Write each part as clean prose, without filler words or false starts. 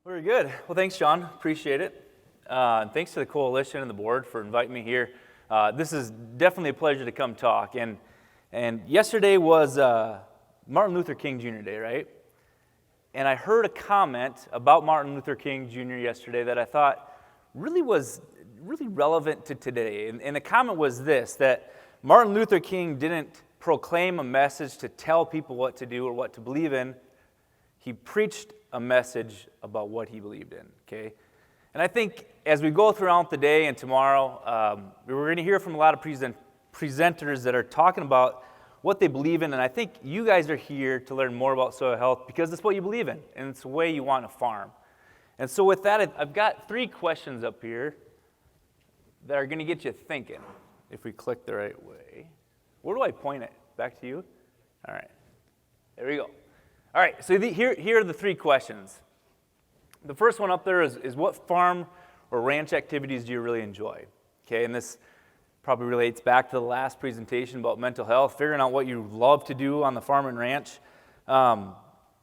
Very good. Well, thanks, John. Appreciate it. And thanks to the coalition and the board for inviting me here. This is definitely a pleasure to come talk. And yesterday was Martin Luther King Jr. Day, right? And I heard a comment about Martin Luther King Jr. yesterday that I thought was really relevant to today. And the comment was this, that Martin Luther King didn't proclaim a message to tell people what to do or what to believe in. He preached a message about what he believed in, okay? And I think as we go throughout the day and tomorrow, we're going to hear from a lot of presenters that are talking about what they believe in, and I think you guys are here to learn more about soil health because it's what you believe in, and it's the way you want to farm. And so with that, I've got 3 questions up here that are going to get you thinking, if we click the right way. Where do I point it? Back to you? All right. There we go. All right, so here are the 3 questions. The first one up there is what farm or ranch activities do you really enjoy? Okay, and this probably relates back to the last presentation about mental health, figuring out what you love to do on the farm and ranch.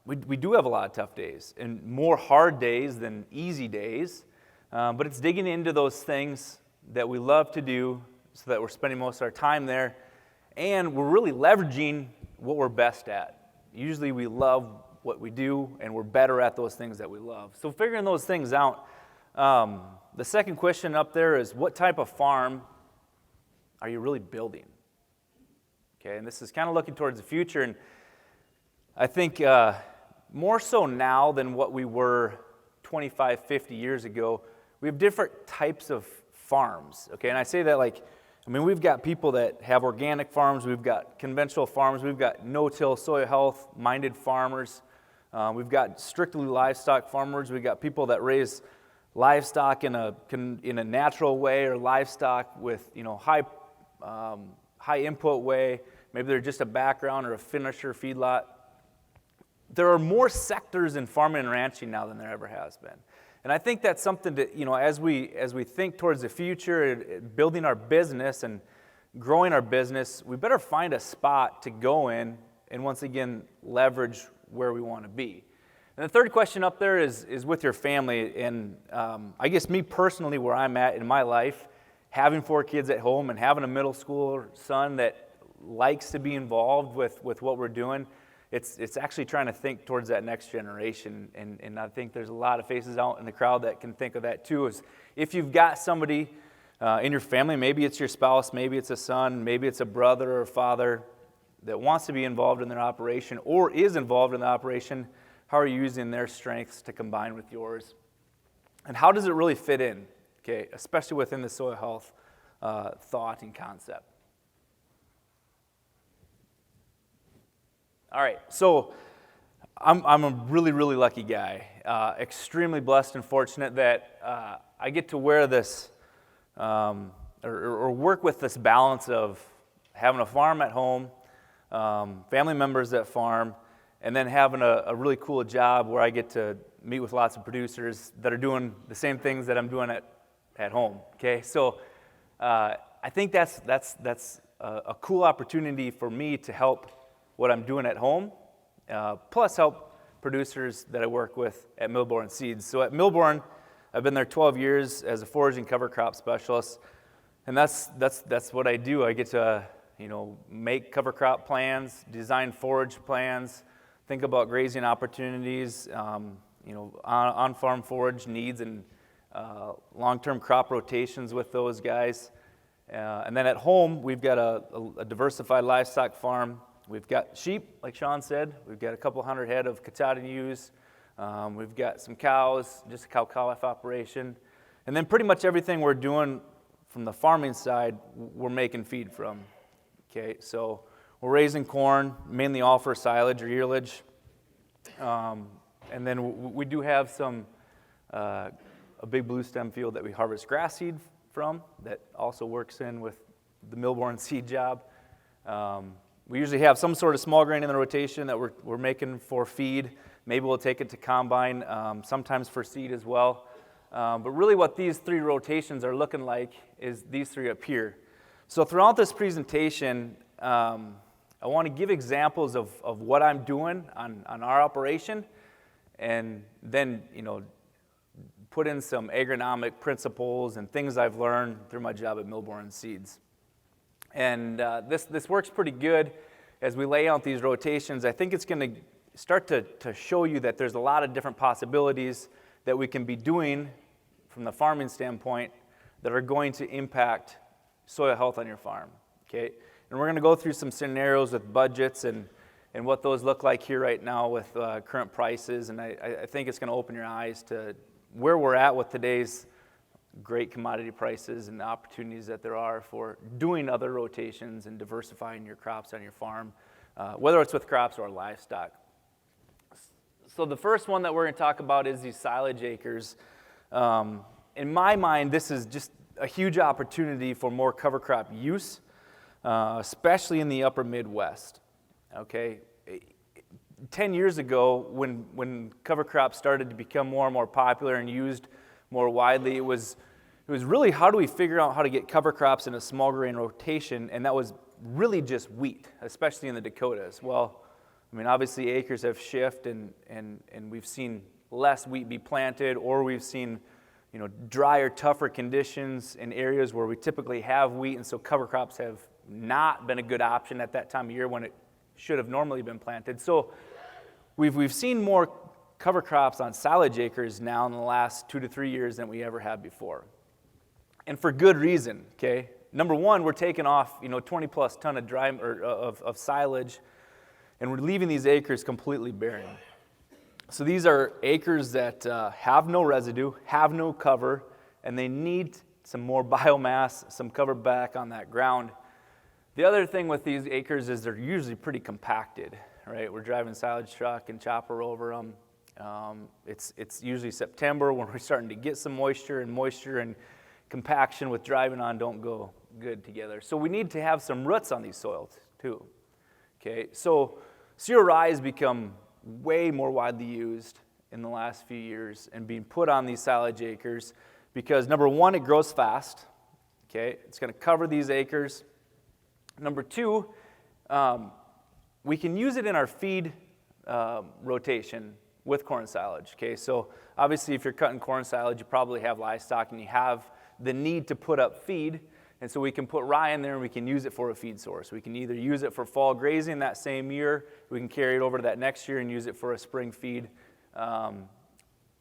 We do have a lot of tough days and more hard days than easy days, but it's digging into those things that we love to do so that we're spending most of our time there, and we're really leveraging what we're best at. Usually we love what we do, and we're better at those things that we love. So figuring those things out. The second question up there is, what type of farm are you really building? Okay, and this is kind of looking towards the future, and I think more so now than what we were 25, 50 years ago, we have different types of farms, okay? And I say that we've got people that have organic farms, we've got conventional farms, we've got no-till soil health-minded farmers, we've got strictly livestock farmers, we've got people that raise livestock in a natural way or livestock with high input way, maybe they're just a background or a finisher feedlot. There are more sectors in farming and ranching now than there ever has been. And I think that's something that, as we think towards the future, building our business and growing our business, we better find a spot to go in and once again leverage where we want to be. And the third question up there is with your family. And I guess me personally, where I'm at in my life, having 4 kids at home and having a middle school son that likes to be involved with what we're doing, it's actually trying to think towards that next generation, and I think there's a lot of faces out in the crowd that can think of that too. Is if you've got somebody in your family, maybe it's your spouse, maybe it's a son, maybe it's a brother or a father that wants to be involved in their operation or is involved in the operation, how are you using their strengths to combine with yours? And how does it really fit in, okay, especially within the soil health thought and concept? All right, so I'm a really, really lucky guy. Extremely blessed and fortunate that I get to wear this or work with this balance of having a farm at home, family members that farm, and then having a really cool job where I get to meet with lots of producers that are doing the same things that I'm doing at home. Okay, so I think that's a cool opportunity for me to help what I'm doing at home, plus help producers that I work with at Millborn Seeds. So at Millborn, I've been there 12 years as a forage and cover crop specialist, and that's what I do. I get to make cover crop plans, design forage plans, think about grazing opportunities, on-farm forage needs and long-term crop rotations with those guys. And then at home, we've got a diversified livestock farm. We've got sheep, like Sean said. We've got a couple hundred head of Katahdin ewes. We've got some cows, just a cow-calf operation. And then pretty much everything we're doing from the farming side, we're making feed from. Okay, so we're raising corn, mainly all for silage or yearlage. And then we do have a big blue stem field that we harvest grass seed from that also works in with the Millborn seed job. We usually have some sort of small grain in the rotation that we're making for feed. Maybe we'll take it to combine, sometimes for seed as well. But really what these 3 rotations are looking like is these 3 up here. So throughout this presentation, I want to give examples of what I'm doing on our operation, and then put in some agronomic principles and things I've learned through my job at Millborn Seeds. And this works pretty good as we lay out these rotations. I think it's going to start to show you that there's a lot of different possibilities that we can be doing from the farming standpoint that are going to impact soil health on your farm, okay? And we're going to go through some scenarios with budgets and what those look like here right now with current prices, and I think it's going to open your eyes to where we're at with today's great commodity prices and the opportunities that there are for doing other rotations and diversifying your crops on your farm, whether it's with crops or livestock. So the first one that we're going to talk about is these silage acres. In my mind, this is just a huge opportunity for more cover crop use, especially in the upper Midwest. Okay, 10 years ago, when cover crops started to become more and more popular and used more widely, it was really how do we figure out how to get cover crops in a small grain rotation, and that was really just wheat, especially in the Dakotas. Well, I mean, obviously acres have shifted, and we've seen less wheat be planted, or we've seen drier, tougher conditions in areas where we typically have wheat, and so cover crops have not been a good option at that time of year when it should have normally been planted. So we've seen more cover crops on silage acres now in the last 2 to 3 years than we ever had before. And for good reason, okay? Number one, we're taking off 20 plus ton of of silage, and we're leaving these acres completely barren. So these are acres that have no residue, have no cover, and they need some more biomass, some cover back on that ground. The other thing with these acres is they're usually pretty compacted, right? We're driving silage truck and chopper over them. It's usually September when we're starting to get some moisture and compaction with driving on don't go good together. So we need to have some roots on these soils too. Okay, so cereal rye has become way more widely used in the last few years and being put on these silage acres because number one, it grows fast. Okay, it's going to cover these acres. Number two, we can use it in our feed rotation with corn silage. Okay, so obviously if you're cutting corn silage, you probably have livestock and you have the need to put up feed, and so we can put rye in there and we can use it for a feed source. We can either use it for fall grazing that same year, we can carry it over to that next year and use it for a spring feed,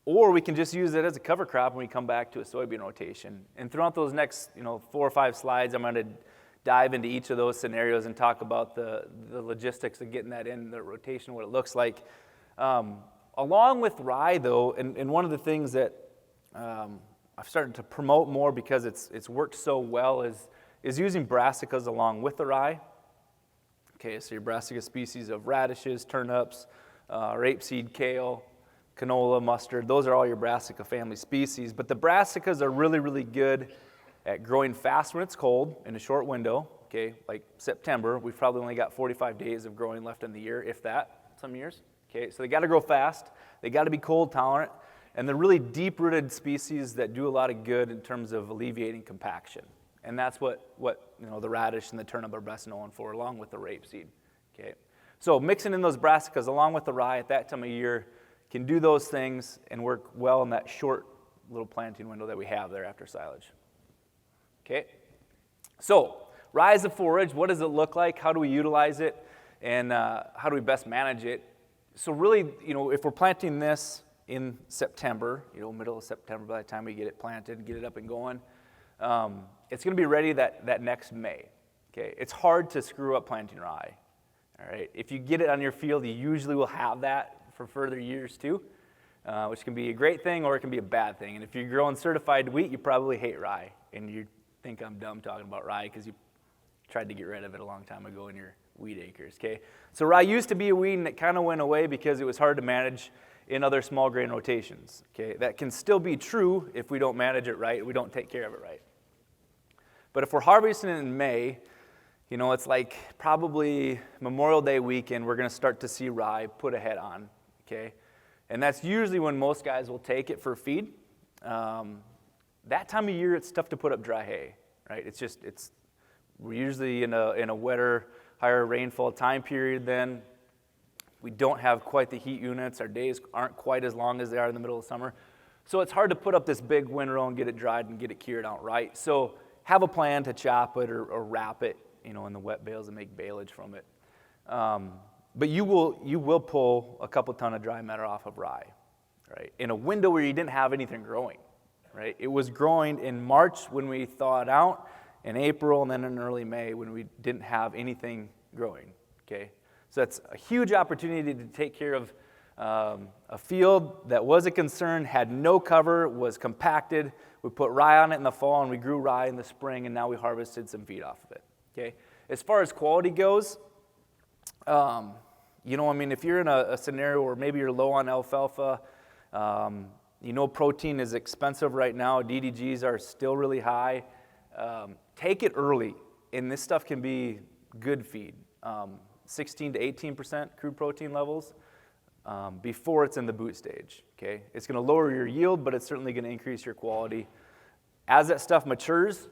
or we can just use it as a cover crop when we come back to a soybean rotation. And throughout those next 4 or 5 slides, I'm going to dive into each of those scenarios and talk about the logistics of getting that in the rotation, what it looks like. Along with rye, though, and one of the things that I've started to promote more because it's worked so well is using brassicas along with the rye. Okay, so your brassica species of radishes, turnips, rapeseed, kale, canola, mustard, those are all your brassica family species. But the brassicas are really, really good at growing fast when it's cold in a short window, okay, like September. We've probably only got 45 days of growing left in the year, if that, some years. Okay, so they got to grow fast, they got to be cold tolerant, and they're really deep-rooted species that do a lot of good in terms of alleviating compaction. And that's what the radish and the turnip are best known for, along with the rapeseed. Okay, so mixing in those brassicas along with the rye at that time of year can do those things and work well in that short little planting window that we have there after silage. Okay, so rye as a forage, what does it look like? How do we utilize it? And how do we best manage it? So really, if we're planting this in September, middle of September, by the time we get it planted and get it up and going, it's going to be ready that next May. Okay, it's hard to screw up planting rye. All right, if you get it on your field, you usually will have that for further years too, which can be a great thing or it can be a bad thing. And if you're growing certified wheat, you probably hate rye, and you think I'm dumb talking about rye because you tried to get rid of it a long time ago in your wheat acres. Okay, so rye used to be a weed and it kind of went away because it was hard to manage in other small grain rotations. Okay, that can still be true if we don't manage it right, we don't take care of it right. But if we're harvesting it in May, it's like probably Memorial Day weekend, we're going to start to see rye put a head on. Okay, and that's usually when most guys will take it for feed. That time of year, it's tough to put up dry hay, right? We're usually in a wetter, higher rainfall time period then. We don't have quite the heat units. Our days aren't quite as long as they are in the middle of summer. So it's hard to put up this big windrow and get it dried and get it cured outright. So have a plan to chop it or wrap it, in the wet bales and make baleage from it. But you will pull a couple ton of dry matter off of rye, right? In a window where you didn't have anything growing, right? It was growing in March when we thawed out, in April, and then in early May when we didn't have anything growing, okay? So that's a huge opportunity to take care of a field that was a concern, had no cover, was compacted. We put rye on it in the fall, and we grew rye in the spring, and now we harvested some feed off of it, okay? As far as quality goes, if you're in a scenario where maybe you're low on alfalfa, protein is expensive right now, DDGs are still really high, take it early, and this stuff can be good feed. 16 to 18% crude protein levels before it's in the boot stage, okay? It's going to lower your yield, but it's certainly going to increase your quality. As that stuff matures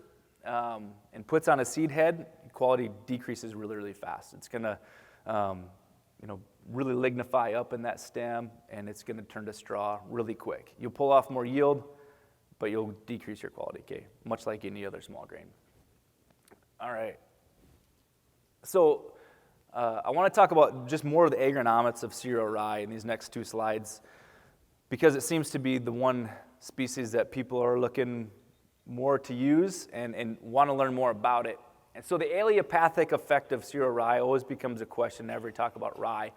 and puts on a seed head, quality decreases really, really fast. It's going to, really lignify up in that stem, and it's going to turn to straw really quick. You'll pull off more yield, but you'll decrease your quality, okay? Much like any other small grain. All right. So I want to talk about just more of the agronomics of cereal rye in these next two slides, because it seems to be the one species that people are looking more to use and want to learn more about it. And so the allelopathic effect of cereal rye always becomes a question whenever we talk about rye.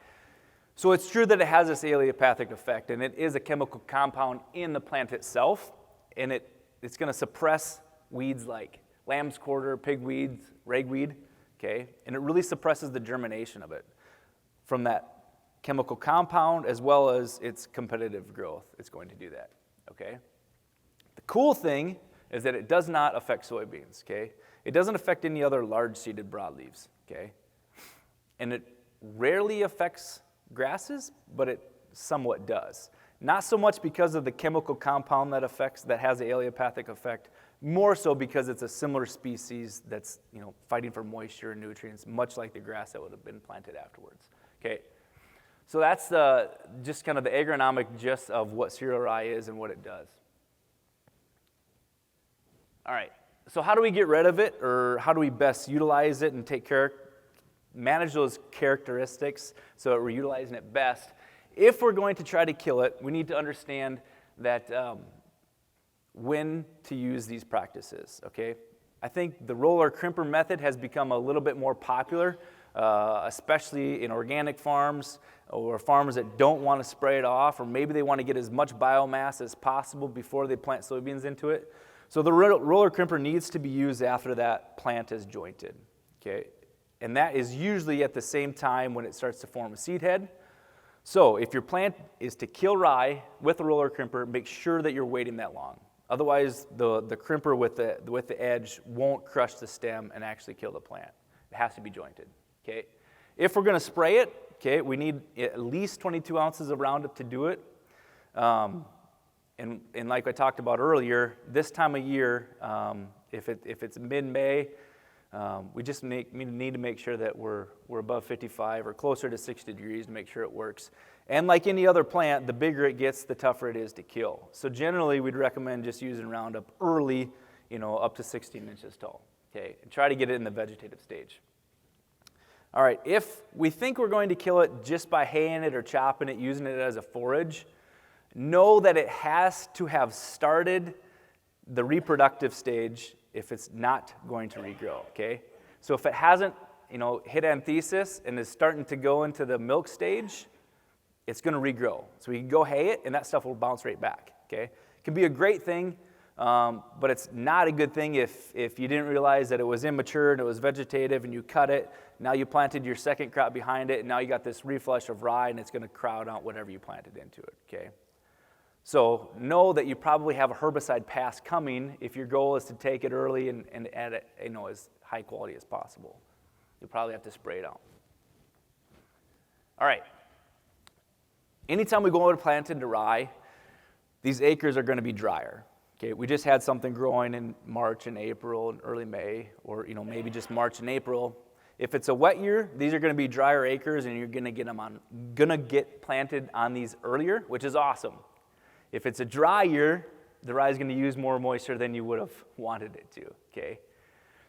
So it's true that it has this allelopathic effect, and it is a chemical compound in the plant itself, and it's going to suppress weeds like lamb's quarter, pigweed, ragweed, okay? And it really suppresses the germination of it from that chemical compound as well as its competitive growth. It's going to do that, okay? The cool thing is that it does not affect soybeans, okay? It doesn't affect any other large-seeded broadleaves, okay? And it rarely affects grasses, but it somewhat does. Not so much because of the chemical compound that has the allelopathic effect, more so because it's a similar species that's, fighting for moisture and nutrients, much like the grass that would have been planted afterwards, okay? So that's just kind of the agronomic gist of what cereal rye is and what it does. All right. So how do we get rid of it, or how do we best utilize it and manage those characteristics so that we're utilizing it best? If we're going to try to kill it, we need to understand that when to use these practices, okay? I think the roller crimper method has become a little bit more popular, especially in organic farms or farmers that don't want to spray it off, or maybe they want to get as much biomass as possible before they plant soybeans into it. So the roller crimper needs to be used after that plant is jointed, okay? And that is usually at the same time when it starts to form a seed head. So if your plan is to kill rye with a roller crimper, make sure that you're waiting that long. Otherwise, the crimper with the edge won't crush the stem and actually kill the plant. It has to be jointed, okay? If we're going to spray it, okay, we need at least 22 ounces of Roundup to do it. And like I talked about earlier, this time of year, if it's mid-May, we just need to make sure that we're above 55 or closer to 60 degrees to make sure it works. And like any other plant, the bigger it gets, the tougher it is to kill. So generally, we'd recommend just using Roundup early, up to 16 inches tall, okay? And try to get it in the vegetative stage. All right, if we think we're going to kill it just by haying it or chopping it, using it as a forage, know that it has to have started the reproductive stage if it's not going to regrow, okay? So if it hasn't, hit anthesis and is starting to go into the milk stage, it's going to regrow. So we can go hay it, and that stuff will bounce right back, okay? It can be a great thing, but it's not a good thing if you didn't realize that it was immature and it was vegetative and you cut it. Now you planted your second crop behind it, and now you got this reflush of rye, and it's going to crowd out whatever you planted into it, okay? So know that you probably have a herbicide pass coming if your goal is to take it early and add it, as high quality as possible. You'll probably have to spray it out. All right. Anytime we go to plant into rye, these acres are going to be drier. Okay, we just had something growing in March and April and early May, or maybe just March and April. If it's a wet year, these are going to be drier acres, and you're going to get planted on these earlier, which is awesome. If it's a dry year, the rye is going to use more moisture than you would have wanted it to, okay?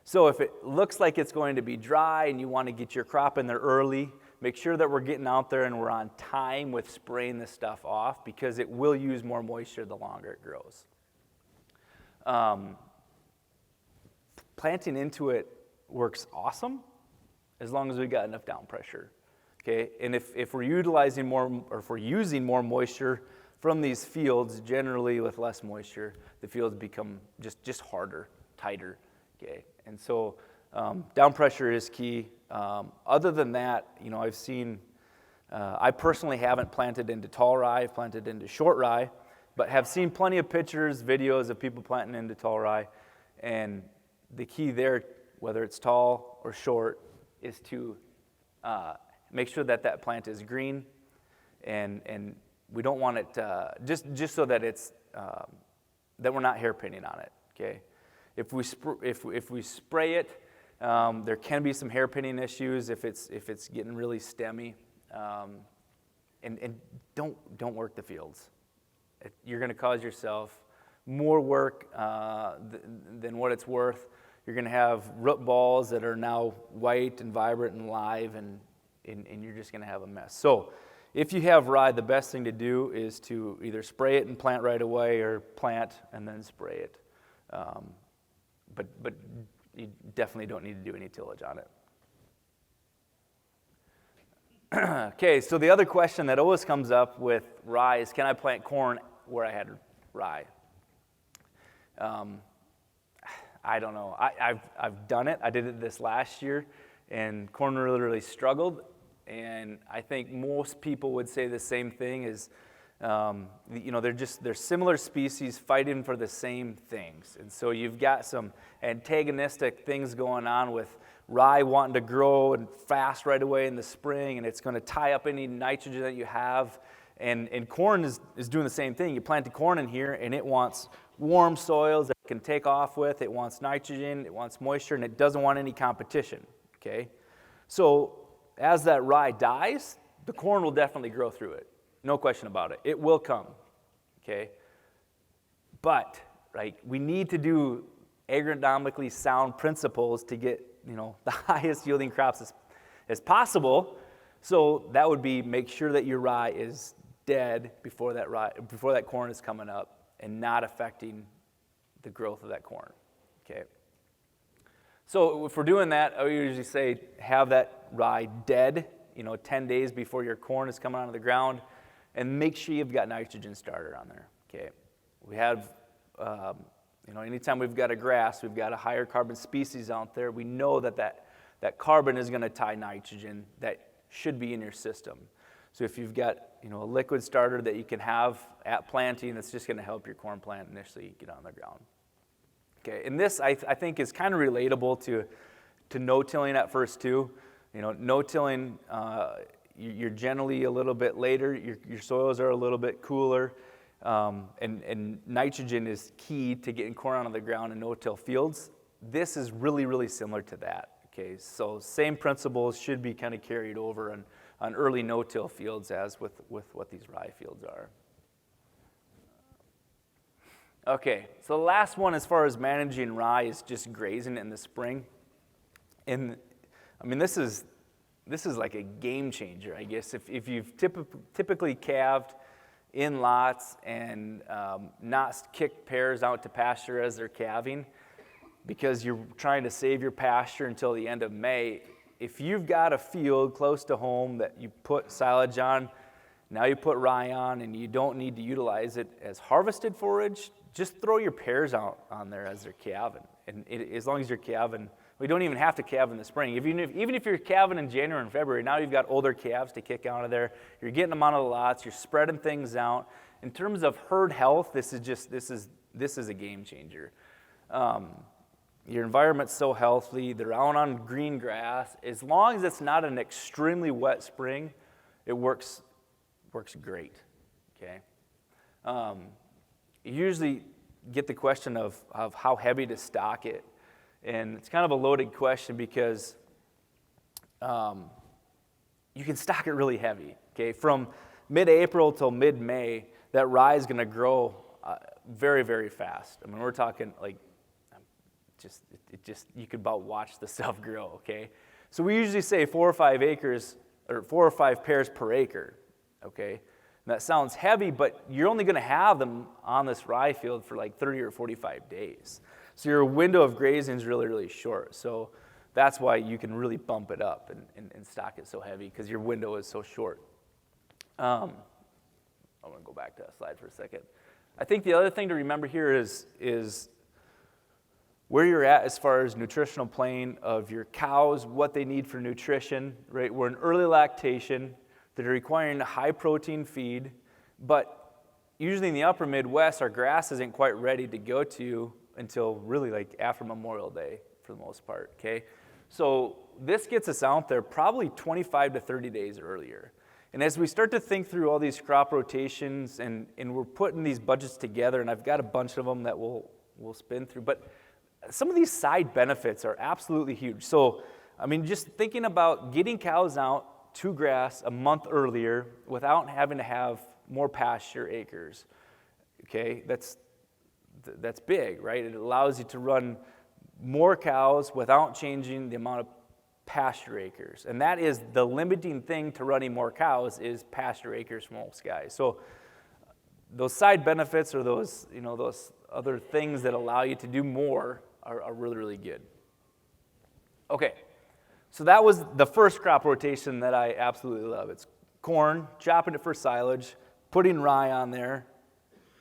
So if it looks like it's going to be dry and you want to get your crop in there early, make sure that we're getting out there and we're on time with spraying this stuff off, because it will use more moisture the longer it grows. Planting into it works awesome as long as we got enough down pressure, okay? And if we're utilizing more, or if we're using more moisture from these fields, generally with less moisture, the fields become just harder, tighter, okay? And so down pressure is key. Other than that, I've seen, I personally haven't planted into tall rye, I've planted into short rye, but have seen plenty of pictures, videos of people planting into tall rye. And the key there, whether it's tall or short, is to make sure that plant is green, and we don't want it just so that it's that we're not hairpinning on it. Okay, if we spray it, there can be some hairpinning issues if it's getting really stemmy, and don't work the fields. You're going to cause yourself more work than what it's worth. You're going to have root balls that are now white and vibrant and live, and you're just going to have a mess. So if you have rye, the best thing to do is to either spray it and plant right away, or plant and then spray it. But you definitely don't need to do any tillage on it. Okay, so the other question that always comes up with rye is, can I plant corn where I had rye? I don't know. I've done it. I did it this last year, and corn really struggled. And I think most people would say the same thing, is they're similar species fighting for the same things. And so you've got some antagonistic things going on with rye wanting to grow and fast right away in the spring, and it's going to tie up any nitrogen that you have. And corn is doing the same thing. You plant the corn in here, and it wants warm soils that it can take off with. It wants nitrogen, it wants moisture, and it doesn't want any competition, okay? So as that rye dies, the corn will definitely grow through it. No question about it. It will come, okay? But, right, we need to do agronomically sound principles to get, the highest yielding crops as possible. So that would be, make sure that your rye is dead before that corn is coming up, and not affecting the growth of that corn, okay? So if we're doing that, I usually say have that rye dead, 10 days before your corn is coming out of the ground, and make sure you've got nitrogen starter on there, okay? We have, anytime we've got a grass, we've got a higher carbon species out there, we know that carbon is going to tie nitrogen that should be in your system. So if you've got, a liquid starter that you can have at planting, that's just going to help your corn plant initially get on the ground. Okay, and this I think is kind of relatable to no-tilling at first too. No-tilling, you're generally a little bit later. Your soils are a little bit cooler, and nitrogen is key to getting corn onto the ground in no-till fields. This is really similar to that. Okay, so same principles should be kind of carried over on early no-till fields as with what these rye fields are. Okay, so the last one as far as managing rye is just grazing in the spring. And I mean, this is like a game changer, I guess. If you've typically calved in lots and not kicked pairs out to pasture as they're calving, because you're trying to save your pasture until the end of May, if you've got a field close to home that you put silage on, now you put rye on, and you don't need to utilize it as harvested forage, just throw your pairs out on there as they're calving. And as long as you're calving, we don't even have to calve in the spring. Even if you're calving in January and February, now you've got older calves to kick out of there. You're getting them out of the lots. You're spreading things out. In terms of herd health, this is a game changer. Your environment's so healthy. They're out on green grass. As long as it's not an extremely wet spring, it works great. Okay. You usually get the question of how heavy to stock it, and it's kind of a loaded question because you can stock it really heavy. Okay, from mid-April till mid-May, that rye is going to grow very, very fast. I mean, we're talking like you could about watch the stuff grow, okay? So we usually say 4 or 5 acres, or 4 or 5 pairs per acre, okay? And that sounds heavy, but you're only going to have them on this rye field for like 30 or 45 days. So your window of grazing is really, really short. So that's why you can really bump it up and stock it so heavy, because your window is so short. I'm going to go back to that slide for a second. I think the other thing to remember here is where you're at as far as nutritional plane of your cows, what they need for nutrition, right? We're in early lactation. They're requiring a high protein feed, but usually in the upper Midwest, our grass isn't quite ready to go to until really like after Memorial Day for the most part, okay? So this gets us out there probably 25 to 30 days earlier. And as we start to think through all these crop rotations and we're putting these budgets together, and I've got a bunch of them that we'll spin through, but some of these side benefits are absolutely huge. So, I mean, just thinking about getting cows out to grass a month earlier without having to have more pasture acres, okay, that's big, right? It allows you to run more cows without changing the amount of pasture acres. And that is the limiting thing to running more cows is pasture acres for most guys. So those side benefits or those other things that allow you to do more are really, really good. Okay, so that was the first crop rotation that I absolutely love. It's corn, chopping it for silage, putting rye on there,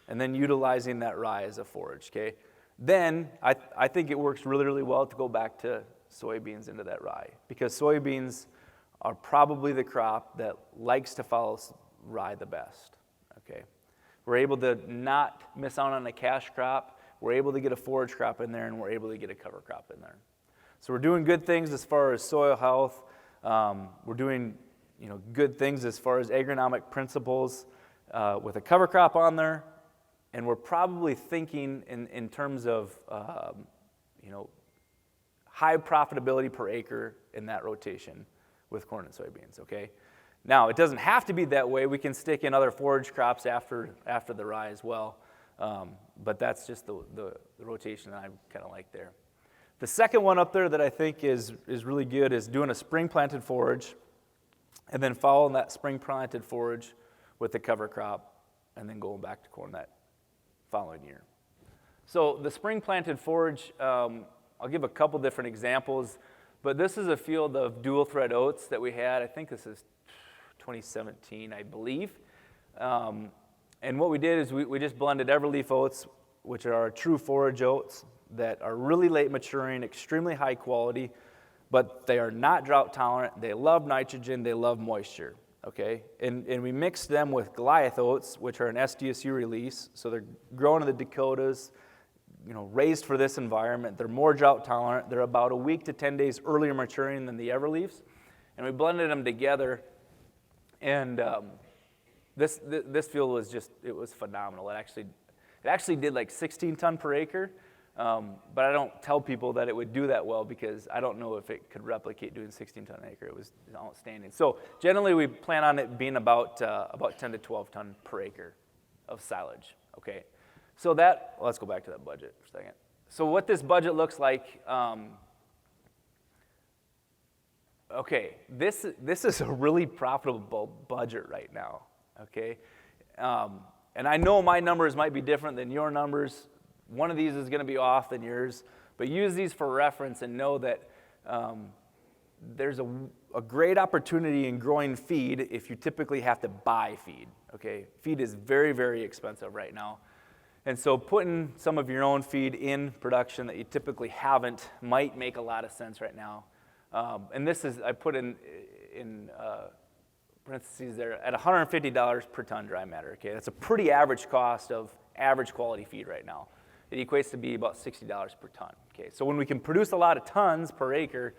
and then utilizing that rye as a forage, okay? Then I think it works really, really well to go back to soybeans into that rye, because soybeans are probably the crop that likes to follow rye the best, okay? We're able to not miss out on a cash crop. We're able to get a forage crop in there, and we're able to get a cover crop in there. So we're doing good things as far as soil health. We're doing good things as far as agronomic principles with a cover crop on there, and we're probably thinking in terms of high profitability per acre in that rotation with corn and soybeans, okay? Now, it doesn't have to be that way. We can stick in other forage crops after the rye as well, but that's just the rotation that I kind of like there. The second one up there that I think is really good is doing a spring-planted forage and then following that spring-planted forage with the cover crop and then going back to corn that following year. So the spring-planted forage, I'll give a couple different examples, but this is a field of dual-thread oats that we had. I think this is 2017, I believe. And what we did is we just blended everleaf oats, which are our true forage oats that are really late maturing, extremely high quality, but they are not drought tolerant. They love nitrogen, they love moisture, okay? And we mixed them with Goliath oats, which are an SDSU release, so they're grown in the Dakotas, raised for this environment. They're more drought tolerant. They're about a week to 10 days earlier maturing than the everleafs. And we blended them together, and this field was it was phenomenal. It actually did like 16 ton per acre, but I don't tell people that it would do that well because I don't know if it could replicate doing 16 ton an acre. It was outstanding. So generally we plan on it being about 10 to 12 ton per acre of silage, okay? So let's go back to that budget for a second. So what this budget looks like, okay, this is a really profitable budget right now, okay? And I know my numbers might be different than your numbers. One of these is going to be off than yours, but use these for reference and know that there's a great opportunity in growing feed if you typically have to buy feed, okay? Feed is very, very expensive right now. And so putting some of your own feed in production that you typically haven't might make a lot of sense right now. And this is, I put in parentheses there, at $150 per ton dry matter, okay? That's a pretty average cost of average quality feed right now. It equates to be about $60 per ton, okay? So when we can produce a lot of tons per acre,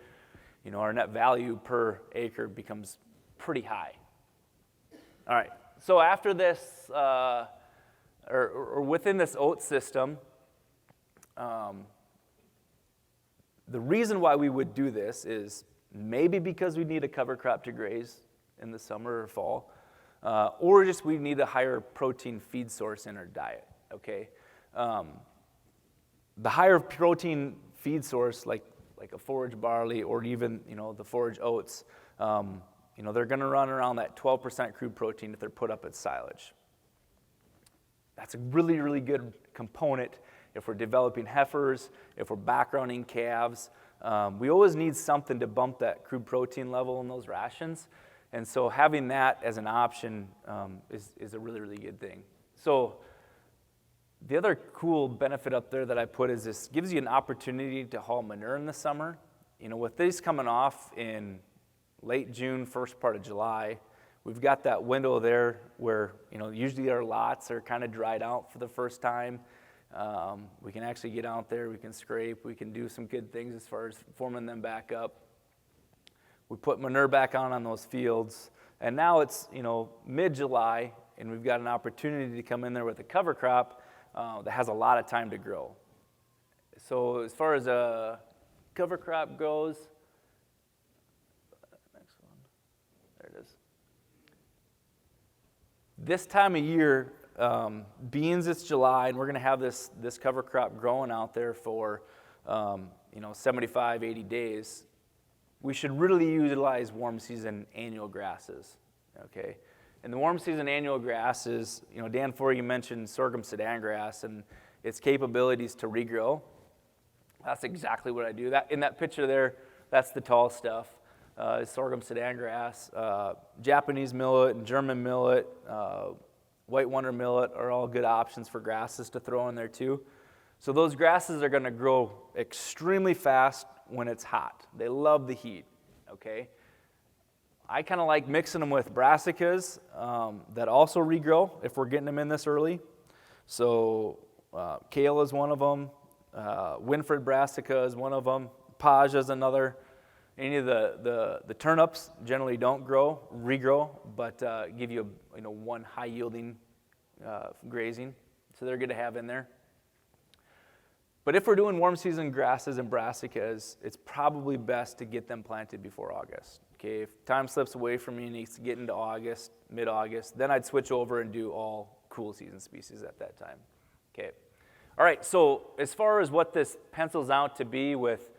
our net value per acre becomes pretty high. All right, so after this, or within this oat system, the reason why we would do this is maybe because we need a cover crop to graze in the summer or fall. or just we need a higher protein feed source in our diet, okay? The higher protein feed source, like a forage barley or even, the forage oats, they're going to run around that 12% crude protein if they're put up at silage. That's a really, really good component if we're developing heifers, if we're backgrounding calves. We always need something to bump that crude protein level in those rations. And so having that as an option is a really, really good thing. So the other cool benefit up there that I put is this gives you an opportunity to haul manure in the summer. With these coming off in late June, first part of July, we've got that window there where, usually our lots are kind of dried out for the first time. We can actually get out there, we can scrape, we can do some good things as far as forming them back up. We put manure back on those fields, and now it's, mid-July, and we've got an opportunity to come in there with a cover crop that has a lot of time to grow. So as far as a cover crop goes, next one, there it is. This time of year, beans, it's July, and we're going to have this cover crop growing out there for 75, 80 days. We should really utilize warm season annual grasses, okay? And the warm season annual grasses, Dan Forey mentioned sorghum sedan grass and its capabilities to regrow. That's exactly what I do. That in that picture there, that's the tall stuff. Sorghum sedan grass, Japanese millet and German millet, white wonder millet are all good options for grasses to throw in there too. So those grasses are going to grow extremely fast when it's hot. They love the heat, okay? I kind of like mixing them with brassicas that also regrow if we're getting them in this early. So kale is one of them. Winfred brassica is one of them. Page is another. Any of the turnips generally don't regrow, but give you one high yielding grazing. So they're good to have in there. But if we're doing warm season grasses and brassicas, it's probably best to get them planted before August. Okay, if time slips away from me and needs to get into August, mid-August, then I'd switch over and do all cool season species at that time. Okay. All right, so as far as what this pencils out to be with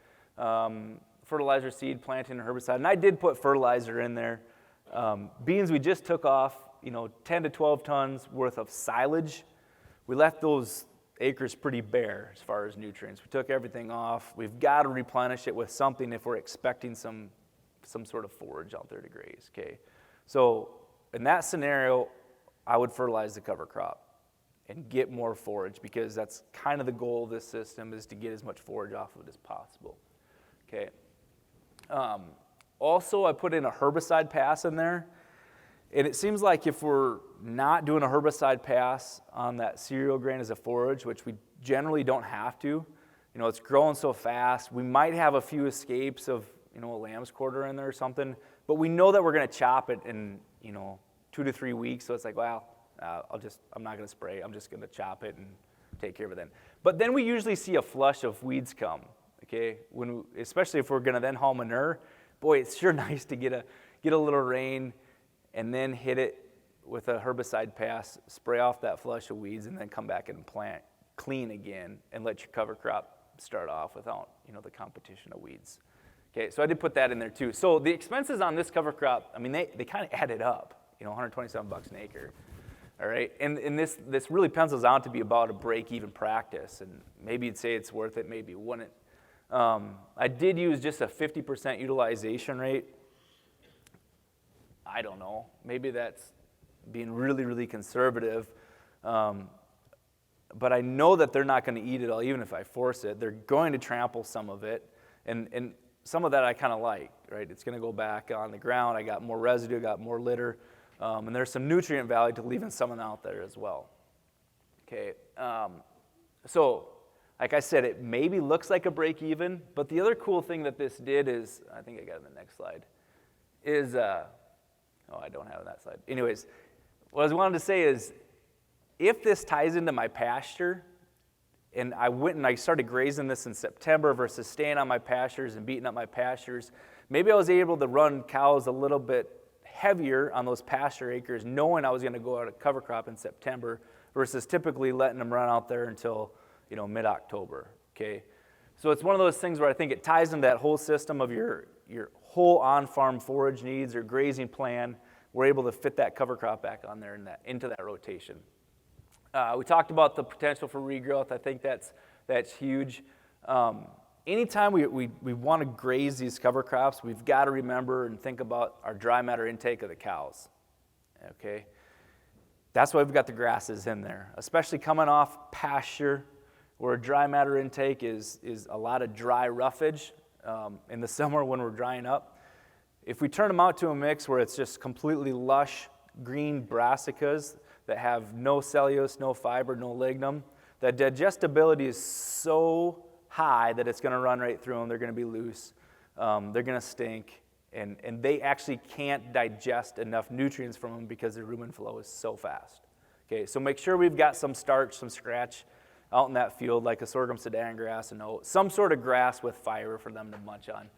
fertilizer, seed, planting, and herbicide, and I did put fertilizer in there. Beans, we just took off, 10 to 12 tons worth of silage. We left those acres pretty bare as far as nutrients. We took everything off. We've got to replenish it with something if we're expecting some sort of forage out there to graze, okay? So in that scenario, I would fertilize the cover crop and get more forage because that's kind of the goal of this system is to get as much forage off of it as possible, okay? Also, I put in a herbicide pass in there, and it seems like if we're not doing a herbicide pass on that cereal grain as a forage, which we generally don't have to, it's growing so fast, we might have a few escapes of, a lamb's quarter in there or something, but we know that we're going to chop it in, 2 to 3 weeks, so it's like, well, I'm not going to spray, I'm just going to chop it and take care of it then. But then we usually see a flush of weeds come, okay? Especially if we're going to then haul manure, boy, it's sure nice to get a little rain and then hit it with a herbicide pass, spray off that flush of weeds, and then come back and plant clean again and let your cover crop start off without, the competition of weeds. Okay, so I did put that in there too. So the expenses on this cover crop, they kind of added up, $127 an acre. All right, and this really pencils out to be about a break-even practice, and maybe you'd say it's worth it, maybe you wouldn't. I did use just a 50% utilization rate. I don't know, maybe that's being really, really conservative, but I know that they're not going to eat it all, even if I force it. They're going to trample some of it, and some of that I kind of like, right? It's going to go back on the ground. I got more residue, got more litter. And there's some nutrient value to leaving some of it out there as well. Okay, so like I said, it maybe looks like a break even, but the other cool thing that this did is, I think I got it in the next slide, is, I don't have that slide. Anyways, what I wanted to say is, if this ties into my pasture, and I went and I started grazing this in September versus staying on my pastures and beating up my pastures, maybe I was able to run cows a little bit heavier on those pasture acres, knowing I was going to go out a cover crop in September versus typically letting them run out there until, mid-October, okay? So it's one of those things where I think it ties into that whole system of your whole on-farm forage needs or grazing plan. We're able to fit that cover crop back on there into that rotation. We talked about the potential for regrowth. I think that's huge. Anytime we want to graze these cover crops, we've got to remember and think about our dry matter intake of the cows, okay? That's why we've got the grasses in there, especially coming off pasture where dry matter intake is a lot of dry roughage in the summer when we're drying up. If we turn them out to a mix where it's just completely lush green brassicas that have no cellulose, no fiber, no lignum, the digestibility is so high that it's going to run right through them. They're going to be loose. They're going to stink. And they actually can't digest enough nutrients from them because the rumen flow is so fast. Okay, so make sure we've got some starch, some scratch out in that field, like a sorghum sudan grass and oat, some sort of grass with fiber for them to munch on.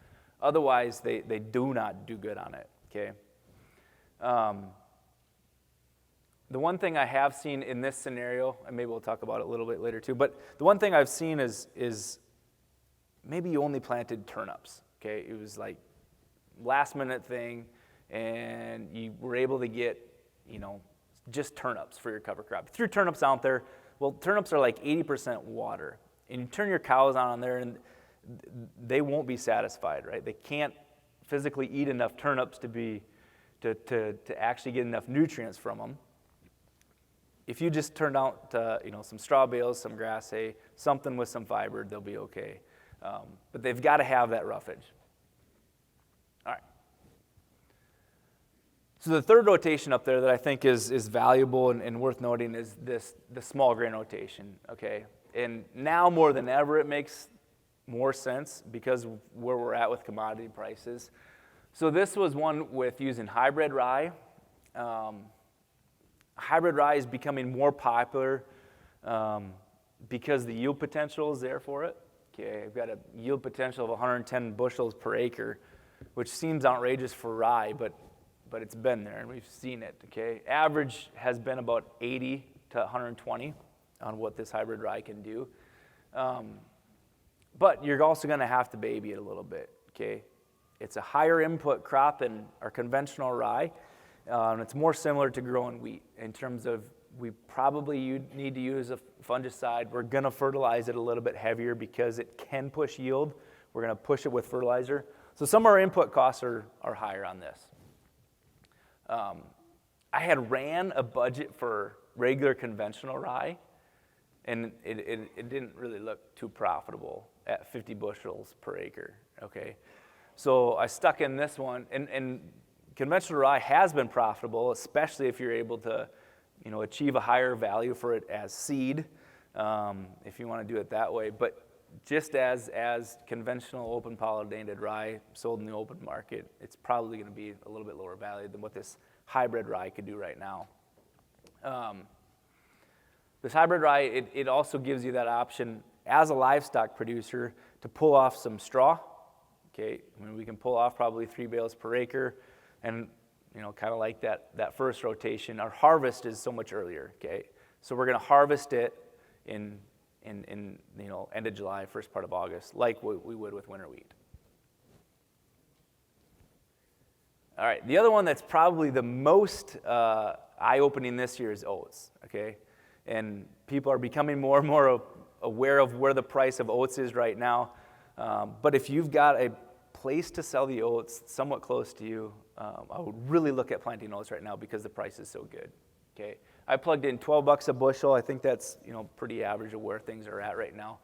Otherwise, they do not do good on it, okay? The one thing I have seen in this scenario, and maybe we'll talk about it a little bit later too, but the one thing I've seen is maybe you only planted turnips, okay? It was like last minute thing, and you were able to get, just turnips for your cover crop. Threw turnips out there. Well, turnips are like 80% water, and you turn your cows on there, and they won't be satisfied, right? They can't physically eat enough turnips to actually get enough nutrients from them. If you just turned out, some straw bales, some grass hay, something with some fiber, they'll be okay. But they've got to have that roughage. All right. So the third rotation up there that I think is valuable and worth noting is the small grain rotation, okay? And now more than ever, it makes more sense because of where we're at with commodity prices. So this was one with using hybrid rye. Hybrid rye is becoming more popular because the yield potential is there for it. Okay, I've got a yield potential of 110 bushels per acre, which seems outrageous for rye, but it's been there, and we've seen it, okay? Average has been about 80 to 120 on what this hybrid rye can do. But you're also going to have to baby it a little bit, okay? It's a higher input crop than our conventional rye, and it's more similar to growing wheat in terms of we probably need to use a fungicide. We're going to fertilize it a little bit heavier because it can push yield. We're going to push it with fertilizer. So some of our input costs are higher on this. I had ran a budget for regular conventional rye, and it didn't really look too profitable at 50 bushels per acre, okay? So I stuck in this one, and conventional rye has been profitable, especially if you're able to, achieve a higher value for it as seed, if you want to do it that way. But just as conventional open pollinated rye sold in the open market, it's probably going to be a little bit lower value than what this hybrid rye could do right now. This hybrid rye, it also gives you that option as a livestock producer to pull off some straw. Okay, we can pull off probably 3 bales per acre, and kind of like that first rotation, our harvest is so much earlier. Okay, so we're going to harvest it in end of July, first part of August, like we would with winter wheat. All right, the other one that's probably the most eye-opening this year is oats, okay? And people are becoming more and more aware of where the price of oats is right now. But if you've got a place to sell the oats somewhat close to you, I would really look at planting oats right now because the price is so good, okay? I plugged in $12 a bushel. I think that's, pretty average of where things are at right now.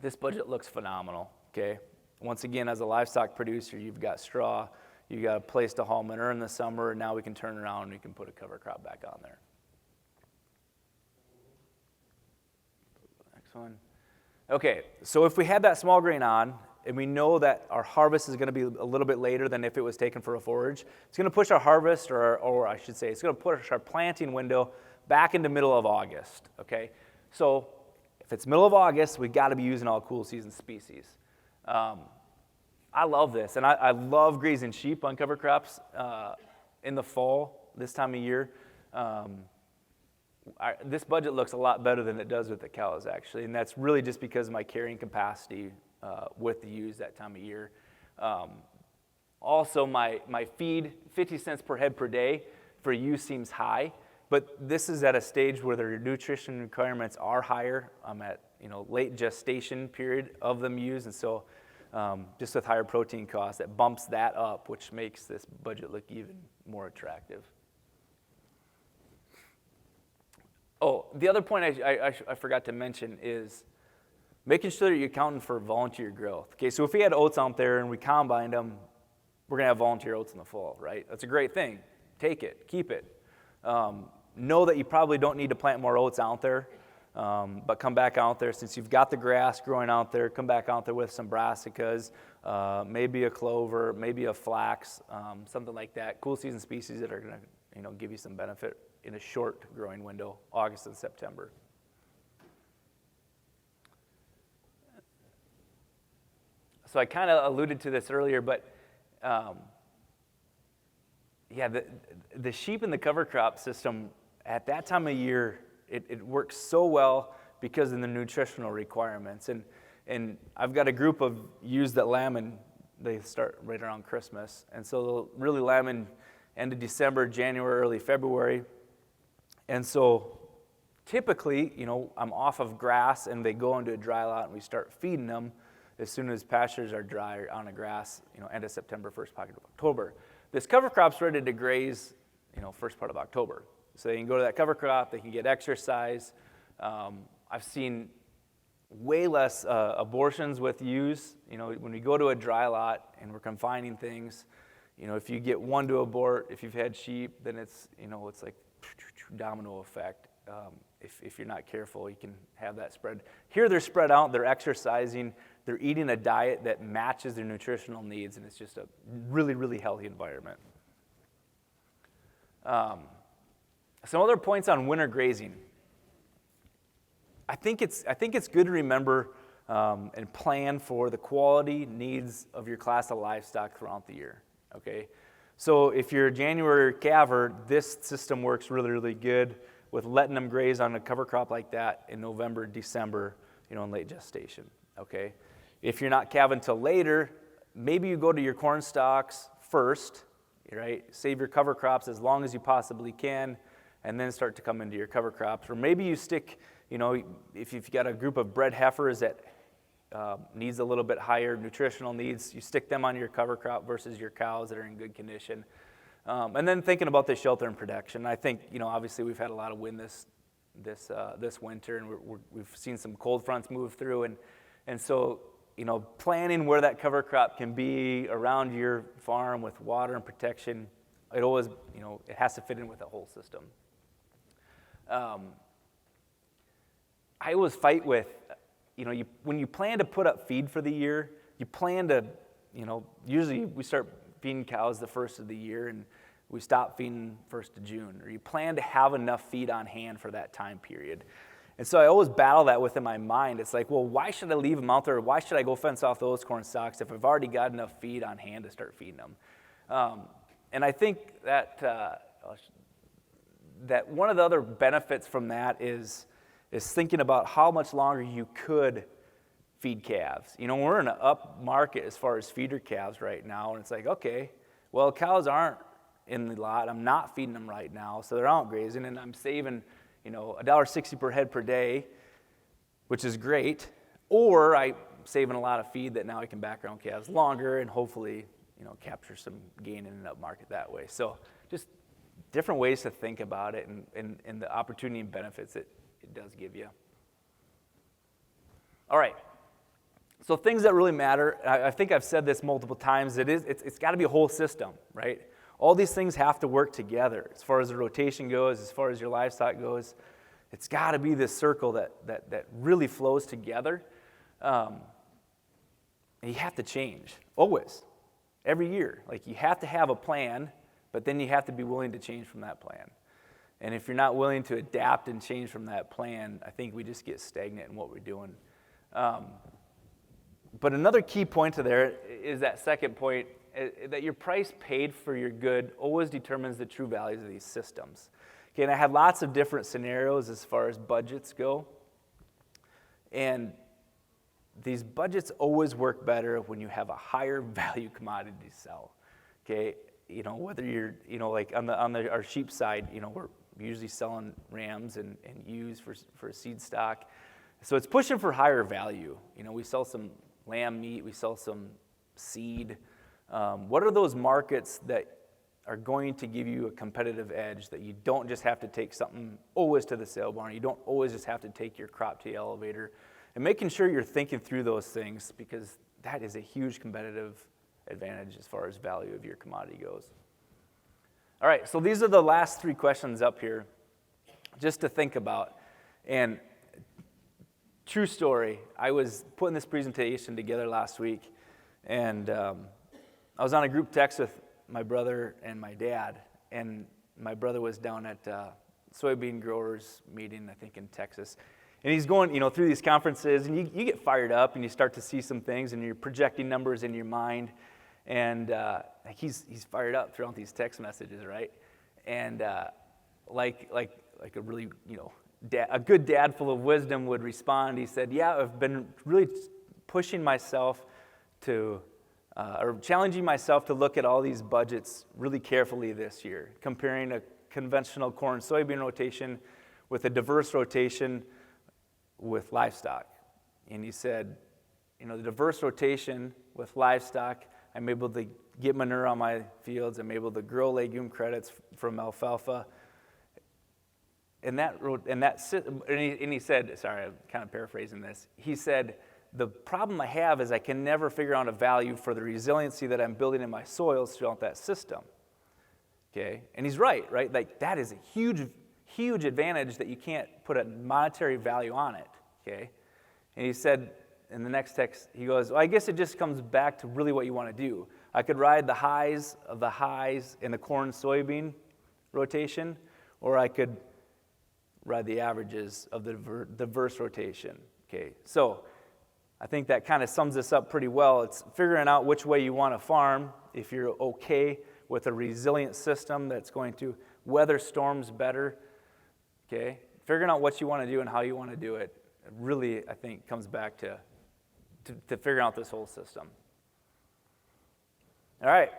This budget looks phenomenal, okay? Once again, as a livestock producer, you've got straw, you've got a place to haul manure in the summer, and now we can turn around and we can put a cover crop back on there. Next one. Okay, so if we had that small grain on, and we know that our harvest is going to be a little bit later than if it was taken for a forage, it's going to push our harvest, or I should say, it's going to push our planting window back into middle of August, okay? So if it's middle of August, we've got to be using all cool season species. I love this, and I love grazing sheep on cover crops in the fall, this time of year. This budget looks a lot better than it does with the cows, actually, and that's really just because of my carrying capacity with the ewes that time of year. Also, my feed, 50 cents per head per day for ewes seems high, but this is at a stage where their nutrition requirements are higher. I'm at late gestation period of them ewes, and so just with higher protein costs, it bumps that up, which makes this budget look even more attractive. Oh, the other point I forgot to mention is making sure that you're accounting for volunteer growth. Okay, so if we had oats out there and we combined them, we're going to have volunteer oats in the fall, right? That's a great thing. Take it, keep it. Know that you probably don't need to plant more oats out there, but come back out there. Since you've got the grass growing out there, come back out there with some brassicas, maybe a clover, maybe a flax, something like that. Cool season species that are going to give you some benefit in a short growing window, August and September. So I kind of alluded to this earlier, but the sheep in the cover crop system at that time of year, it works so well because of the nutritional requirements. And I've got a group of ewes that lamb, and they start right around Christmas. And so they'll really lamb in end of December, January, early February. And so typically, I'm off of grass and they go into a dry lot and we start feeding them as soon as pastures are dry or on the grass, end of September, first pocket of October. This cover crop's ready to graze, first part of October. So they can go to that cover crop, they can get exercise. I've seen way less abortions with ewes. When we go to a dry lot and we're confining things, if you get one to abort, if you've had sheep, then it's like domino effect. If you're not careful, you can have that spread. Here they're spread out, they're exercising, they're eating a diet that matches their nutritional needs, and it's just a really, really healthy environment. Some other points on winter grazing. I think it's good to remember and plan for the quality needs of your class of livestock throughout the year. Okay, so if you're a January calver, this system works really, really good with letting them graze on a cover crop like that in November, December, in late gestation. Okay, if you're not calving till later, maybe you go to your corn stalks first, right? Save your cover crops as long as you possibly can, and then start to come into your cover crops. Or maybe you stick, if you've got a group of bred heifers that needs a little bit higher nutritional needs, you stick them on your cover crop versus your cows that are in good condition. And then thinking about the shelter and protection. I think, obviously we've had a lot of wind this winter, and we've seen some cold fronts move through, and so, planning where that cover crop can be around your farm with water and protection, it always, it has to fit in with the whole system. I always fight with, when you plan to put up feed for the year, you plan to, usually we start feeding cows the first of the year and we stop feeding 1st of June, or you plan to have enough feed on hand for that time period. And so I always battle that within my mind. It's like, well, why should I leave them out there? Why should I go fence off those corn stalks if I've already got enough feed on hand to start feeding them? And I think that that one of the other benefits from that is thinking about how much longer you could feed calves. We're in an up market as far as feeder calves right now, and it's like, okay, well, cows aren't in the lot. I'm not feeding them right now, so they're out grazing, and I'm saving, $1.60 per head per day, which is great. Or I'm saving a lot of feed that now I can background calves longer and hopefully, capture some gain in an up market that way. So just different ways to think about it and the opportunity and benefits it does give you. All right. So things that really matter, I think I've said this multiple times, it's got to be a whole system, right? All these things have to work together as far as the rotation goes, as far as your livestock goes. It's got to be this circle that really flows together. And you have to change, always, every year. Like, you have to have a plan, but then you have to be willing to change from that plan. And if you're not willing to adapt and change from that plan, I think we just get stagnant in what we're doing. But another key point to there is that second point, that your price paid for your good always determines the true values of these systems. Okay, and I had lots of different scenarios as far as budgets go. And these budgets always work better when you have a higher value commodity to sell. Okay, whether you're, like on our sheep side, we're usually selling rams and ewes for seed stock. So it's pushing for higher value. We sell some lamb meat, we sell some seed. What are those markets that are going to give you a competitive edge that you don't just have to take something always to the sale barn, you don't always just have to take your crop to the elevator, and making sure you're thinking through those things, because that is a huge competitive advantage as far as value of your commodity goes. All right, so these are the last 3 questions up here, just to think about. And true story, I was putting this presentation together last week, and I was on a group text with my brother and my dad, and my brother was down at soybean growers meeting, I think in Texas, and he's going, through these conferences, and you get fired up, and you start to see some things, and you're projecting numbers in your mind, and he's fired up throughout these text messages, right? And like a really, a good dad full of wisdom would respond. He said, "Yeah, I've been really pushing myself to." Or challenging myself to look at all these budgets really carefully this year, comparing a conventional corn-soybean rotation with a diverse rotation with livestock. And he said, the diverse rotation with livestock, I'm able to get manure on my fields, I'm able to grow legume credits from alfalfa. And he said, sorry, I'm kind of paraphrasing this, he said, the problem I have is I can never figure out a value for the resiliency that I'm building in my soils throughout that system. Okay, and he's right? Like that is a huge, huge advantage that you can't put a monetary value on it. Okay, and he said in the next text, he goes, well, I guess it just comes back to really what you want to do. I could ride the highs of the highs in the corn-soybean rotation, or I could ride the averages of the diverse rotation. Okay, so I think that kind of sums this up pretty well. It's figuring out which way you want to farm, if you're okay with a resilient system that's going to weather storms better, okay? Figuring out what you want to do and how you want to do it really, I think, comes back to figuring out this whole system. All right.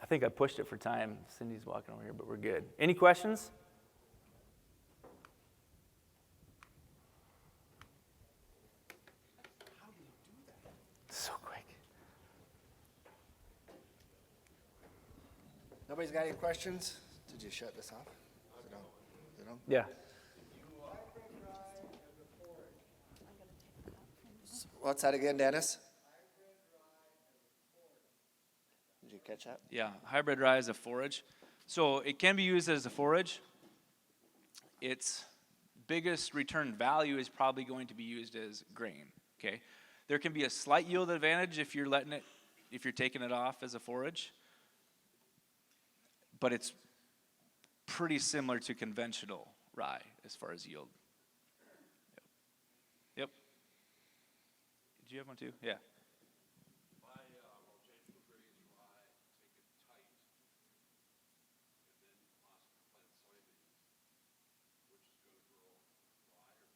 I think I pushed it for time. Cindy's walking over here, but we're good. Any questions? So quick. Nobody's got any questions? Did you shut this off? Is it on? Yeah. What's that again, Dennis? Did you catch that? Yeah, hybrid rye is a forage. So it can be used as a forage. Its biggest return value is probably going to be used as grain, okay? There can be a slight yield advantage if you're taking it off as a forage, but it's pretty similar to conventional rye as far as yield. Yep. Did you have one too? Yeah. My rotation of grains rye, take it tight, and then plant soybeans, which is going to grow rye or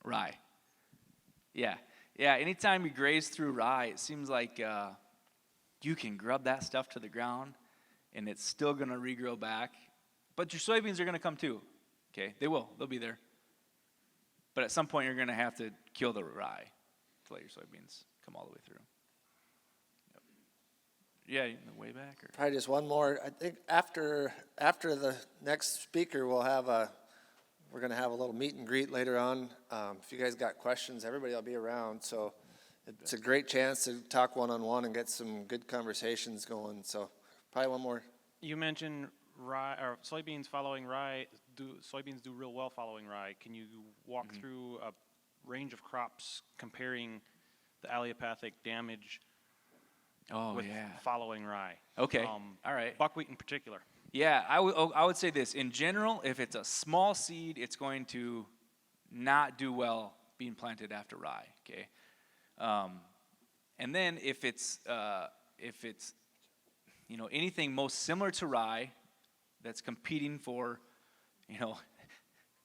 soybeans? Rye. Yeah. Yeah, anytime you graze through rye, it seems like you can grub that stuff to the ground, and it's still going to regrow back. But your soybeans are going to come too. Okay, they will. They'll be there. But at some point, you're going to have to kill the rye to let your soybeans come all the way through. Yep. Yeah, way back. Or? Probably just one more. I think after the next speaker, we're going to have a little meet and greet later on. If you guys got questions, everybody will be around. So it's a great chance to talk one-on-one and get some good conversations going. So probably one more. You mentioned rye or soybeans following rye. Soybeans do real well following rye. Can you walk through a range of crops comparing the allelopathic damage with following rye? Okay. All right. Buckwheat in particular. Yeah, I would say this. In general, if it's a small seed, it's going to not do well being planted after rye, okay? And then if it's anything most similar to rye that's competing for,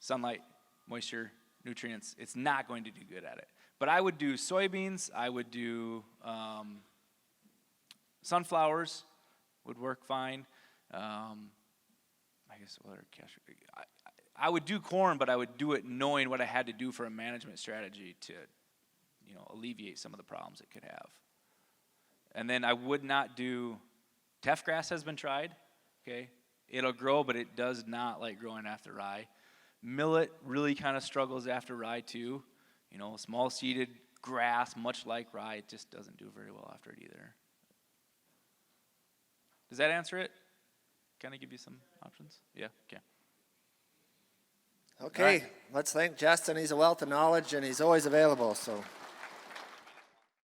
sunlight, moisture, nutrients, it's not going to do good at it. But I would do soybeans, I would do sunflowers would work fine. I guess what other cash? I would do corn, but I would do it knowing what I had to do for a management strategy to, alleviate some of the problems it could have. And then I would not do, teff grass has been tried, okay? It'll grow, but it does not like growing after rye. Millet really kind of struggles after rye too. Small seeded grass, much like rye, it just doesn't do very well after it either. Does that answer it? Kind of give you some options? Yeah, okay. Okay, let's thank Justin. He's a wealth of knowledge and he's always available, so